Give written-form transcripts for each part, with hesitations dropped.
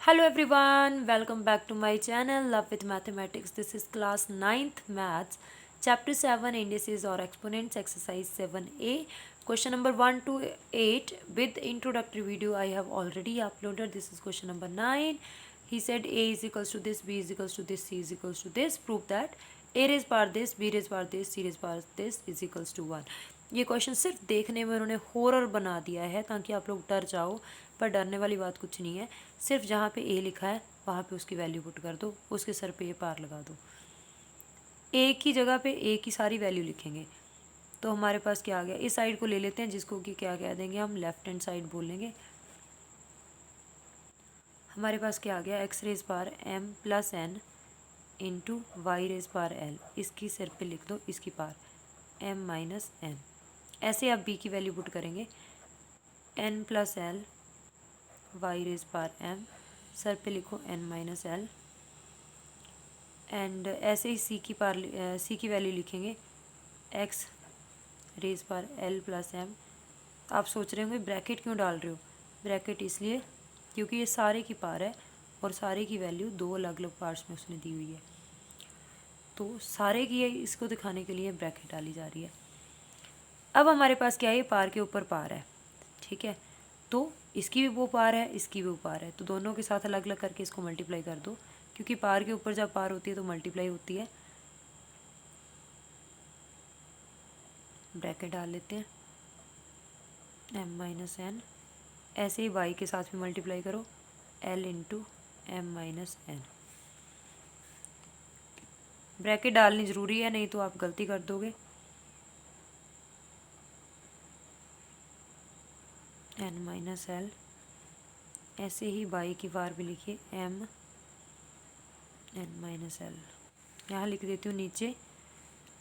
Hello everyone, welcome back to my channel Love with Mathematics. This is class 9th Maths, chapter 7 indices or exponents, exercise 7a. Question number 1 to 8 with introductory video I have already uploaded. This is question number 9. He said a is equals to this, b is equals to this, c is equals to this. Prove that a raised power this, b raised power this, c raised power this is equals to 1. ये question सिर्फ देखने में उन्होंने horror बना दिया है ताकि आप लोग डर जाओ, पर डरने वाली बात कुछ नहीं है। सिर्फ जहाँ पे ए लिखा है वहाँ पे उसकी वैल्यू पुट कर दो, उसके सर पे ए पार लगा दो। ए की जगह पे ए की सारी वैल्यू लिखेंगे तो हमारे पास क्या आ गया। इस साइड को ले लेते हैं जिसको कि क्या कह देंगे हम, लेफ्ट हैंड साइड बोलेंगे। हमारे पास क्या आ गया, x raise power m plus n into y raise power l. इसकी सिर पे लिख दो इसकी पार एम माइनस एन। ऐसे आप बी की वैल्यू पुट करेंगे n plus l y raise power m, सर पे लिखो एन माइनस एल। एंड ऐसे ही सी की वैल्यू लिखेंगे x raise power L plus M. आप सोच रहे होंगे ब्रैकेट क्यों डाल रहे हो, ब्रैकेट इसलिए क्योंकि ये सारे की पार है और सारे की वैल्यू दो अलग अलग पार्ट्स में उसने दी हुई है, तो सारे की इसको दिखाने के लिए ब्रैकेट डाली जा रही है। अब हमारे पास क्या है, ये पार के ऊपर पार है, ठीक है। तो इसकी भी वो पार है, इसकी भी वो पार है, तो दोनों के साथ अलग अलग करके इसको मल्टीप्लाई कर दो, क्योंकि पार के ऊपर जब पार होती है तो मल्टीप्लाई होती है। ब्रैकेट डाल लेते हैं एम माइनस एन। ऐसे ही वाई के साथ भी मल्टीप्लाई करो l into m minus n. Bracket डालनी ज़रूरी है, नहीं तो आप गलती कर दोगे। N minus l. ऐसे ही वाई की बार भी लिखिए एम एन माइनस एल। यहाँ लिख देती हूँ नीचे,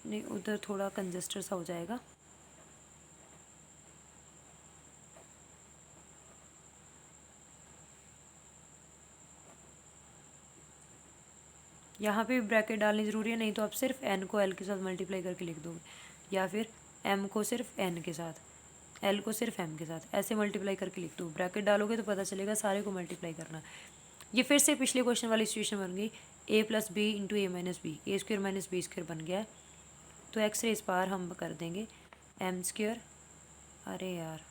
नहीं उधर थोड़ा कंजस्टर सा हो जाएगा। यहाँ पे भी ब्रैकेट डालनी ज़रूरी है, नहीं तो आप सिर्फ एन को एल के साथ मल्टीप्लाई करके लिख दोगे, या फिर एम को सिर्फ एन के साथ, एल को सिर्फ एम के साथ, ऐसे मल्टीप्लाई करके लिख दो। ब्रैकेट डालोगे तो पता चलेगा सारे को मल्टीप्लाई करना। ये फिर से पिछले क्वेश्चन वाली सिचुएशन बन गई, ए प्लस बी इंटू ए माइनस बी, ए स्क्र माइनस बी स्क्र बन गया है। तो एक्स रेज पार हम कर देंगे एम स्क्र, अरे यार,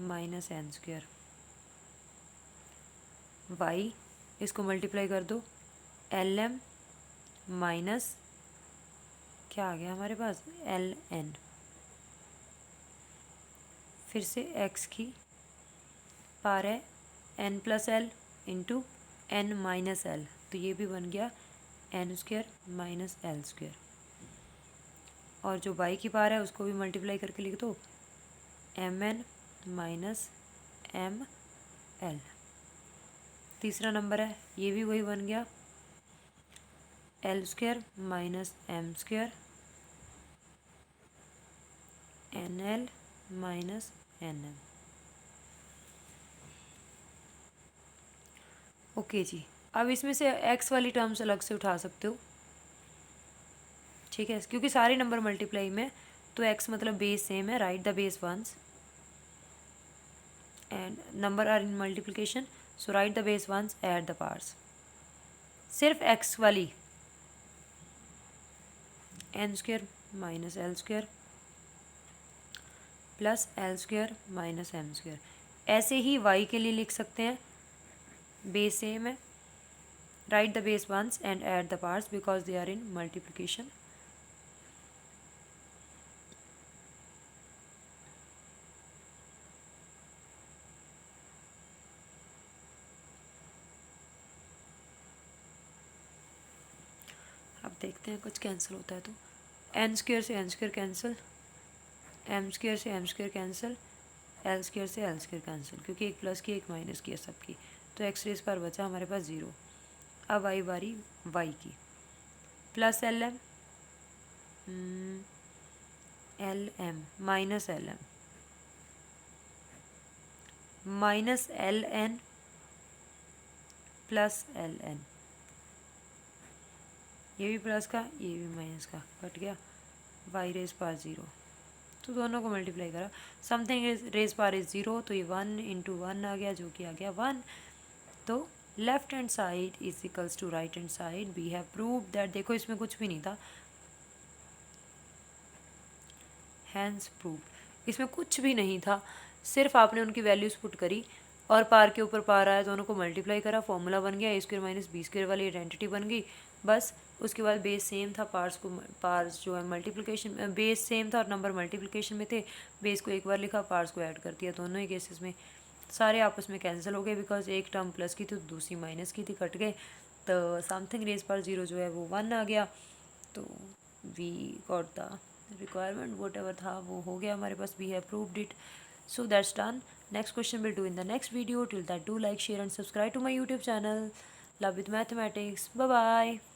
माइनस एन स्क्र। वाई इसको मल्टीप्लाई कर दो एल एम माइनस क्या आ गया हमारे पास, एल एन। फिर से एक्स की पार है n plus l into n minus l, तो ये भी बन गया n square minus l square. और जो वाई की पार है उसको भी मल्टीप्लाई करके लिख दो M N minus M L. तीसरा नंबर है, ये भी वही बन गया L square minus M square N L minus N M. Okay जी, अब इसमें से एक्स वाली टर्म्स अलग से उठा सकते हो, ठीक है, क्योंकि सारे नंबर मल्टीप्लाई में, तो एक्स मतलब बेस सेम है, write the base once and number are in multiplication, so write the base once add the parts. सिर्फ एक्स वाली n square minus l square plus l square minus M square. ऐसे ही y के लिए लिख सकते हैं, बेस सेम है, write the base once and add the parts because they are in multiplication. अब देखते हैं कुछ कैंसिल होता है तो एन स्क्र से N square cancel, M square से M square cancel, L square से एल स्क्र कैंसिल, क्योंकि एक प्लस की एक माइनस की है सबकी, तो एक्स रेज पर बचा हमारे पास ज़ीरो। अब आई बारी वाई की, plus L M minus L M minus L N plus L N. ये भी प्लस का, ये भी माइनस का, कट गया, वाई रेज पार ज़ीरो, तो दोनों को मल्टीप्लाई करा, समथिंग रेज पार इज ज़ीरो, तो ये 1 इंटू 1 आ गया, जो कि आ गया 1। तो left hand side is equals to right hand side, we have proved that. देखो इसमें कुछ भी नहीं था, हैंस प्रूव, इसमें कुछ भी नहीं था, सिर्फ आपने उनकी वैल्यूज़ पुट करी और पार के ऊपर पार आया, दोनों को मल्टीप्लाई करा, फॉर्मूला बन गया, a² माइनस b² वाली आइडेंटिटी बन गई बस। उसके बाद बेस सेम था, पार्स जो है मल्टीप्लिकेशन, बेस सेम था और नंबर मल्टीप्लिकेशन में थे, बेस को एक बार लिखा, पार्स को ऐड कर दिया। दोनों ही केसेस में सारे आपस में कैंसिल हो गए, बिकॉज एक टर्म प्लस की थी तो दूसरी माइनस की थी, कट गए, तो समथिंग रेज पर 0 जो है वो 1 आ गया। तो we got the requirement, whatever था वो हो गया हमारे पास, we have proved it. So that's done. Next question we'll do in the next video. Till that, do like, share and subscribe to my YouTube channel. Love with Mathematics. Bye bye.